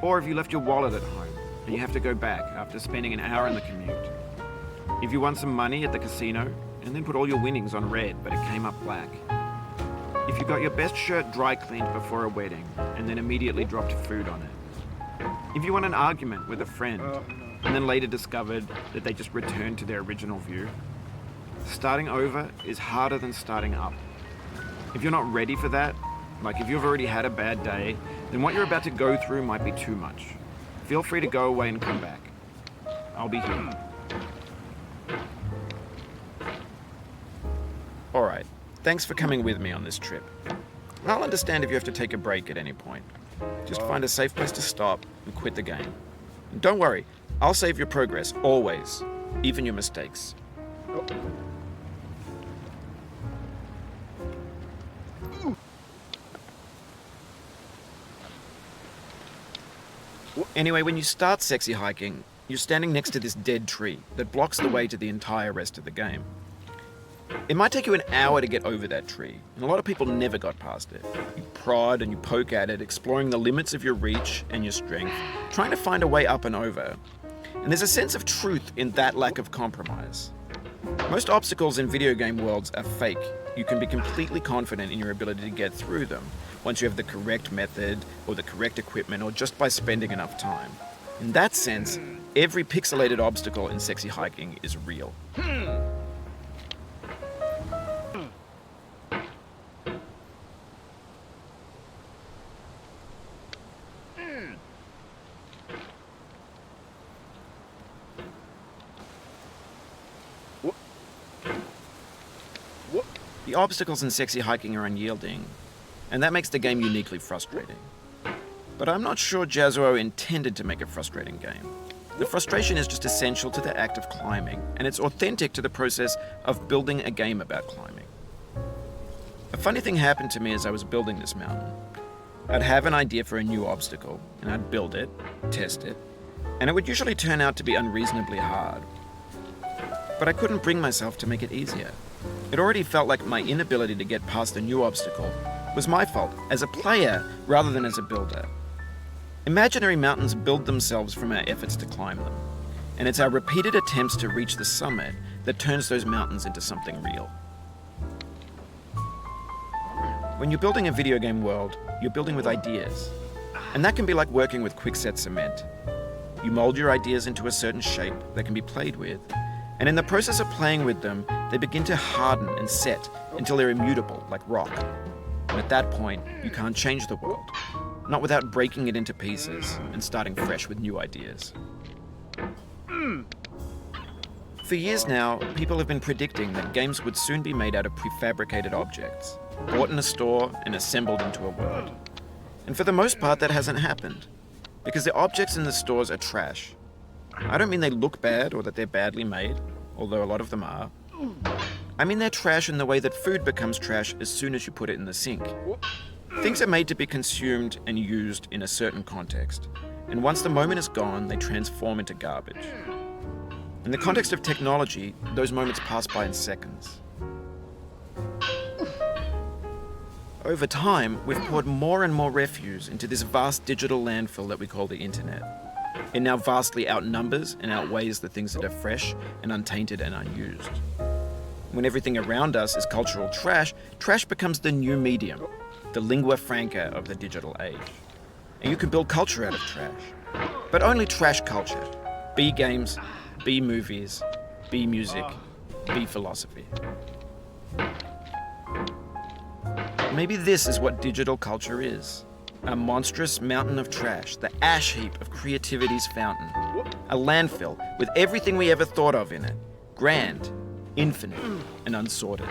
Or if you left your wallet at home and you have to go back after spending an hour in the commute. If you won some money at the casino and then put all your winnings on red but it came up black. If you got your best shirt dry cleaned before a wedding and then immediately dropped food on it. If you won an argument with a friend and then later discovered that they just returned to their original view. Starting over is harder than starting up. If you're not ready for that, like if you've already had a bad day, then what you're about to go through might be too much. Feel free to go away and come back. I'll be here. Alright, thanks for coming with me on this trip. I'll understand if you have to take a break at any point. Just find a safe place to stop and quit the game. And don't worry, I'll save your progress, always. Even your mistakes. Anyway, when you start sexy hiking, you're standing next to this dead tree that blocks the way to the entire rest of the game. It might take you an hour to get over that tree, and a lot of people never got past it. You prod and you poke at it, exploring the limits of your reach and your strength, trying to find a way up and over. And there's a sense of truth in that lack of compromise. Most obstacles in video game worlds are fake. You can be completely confident in your ability to get through them once you have the correct method or the correct equipment or just by spending enough time. In that sense, every pixelated obstacle in sexy hiking is real. The obstacles in sexy hiking are unyielding, and that makes the game uniquely frustrating. But I'm not sure Jazzuo intended to make a frustrating game. The frustration is just essential to the act of climbing, and it's authentic to the process of building a game about climbing. A funny thing happened to me as I was building this mountain. I'd have an idea for a new obstacle, and I'd build it, test it, and it would usually turn out to be unreasonably hard. But I couldn't bring myself to make it easier. It already felt like my inability to get past a new obstacle was my fault as a player rather than as a builder. Imaginary mountains build themselves from our efforts to climb them, and it's our repeated attempts to reach the summit that turns those mountains into something real. When you're building a video game world, you're building with ideas, and that can be like working with quickset cement. You mold your ideas into a certain shape that can be played with, and in the process of playing with them, they begin to harden and set until they're immutable, like rock. And at that point, you can't change the world, not without breaking it into pieces and starting fresh with new ideas. For years now, people have been predicting that games would soon be made out of prefabricated objects, bought in a store and assembled into a world. And for the most part, that hasn't happened, because the objects in the stores are trash. I don't mean they look bad or that they're badly made, although a lot of them are. I mean they're trash in the way that food becomes trash as soon as you put it in the sink. Things are made to be consumed and used in a certain context, and once the moment is gone, they transform into garbage. In the context of technology, those moments pass by in seconds. Over time, we've poured more and more refuse into this vast digital landfill that we call the internet. It now vastly outnumbers and outweighs the things that are fresh and untainted and unused. When everything around us is cultural trash, trash becomes the new medium, the lingua franca of the digital age. And you can build culture out of trash. But only trash culture. Be games, be movies, be music, be philosophy. Maybe this is what digital culture is. A monstrous mountain of trash, the ash heap of creativity's fountain. A landfill with everything we ever thought of in it. Grand, infinite, and unsorted.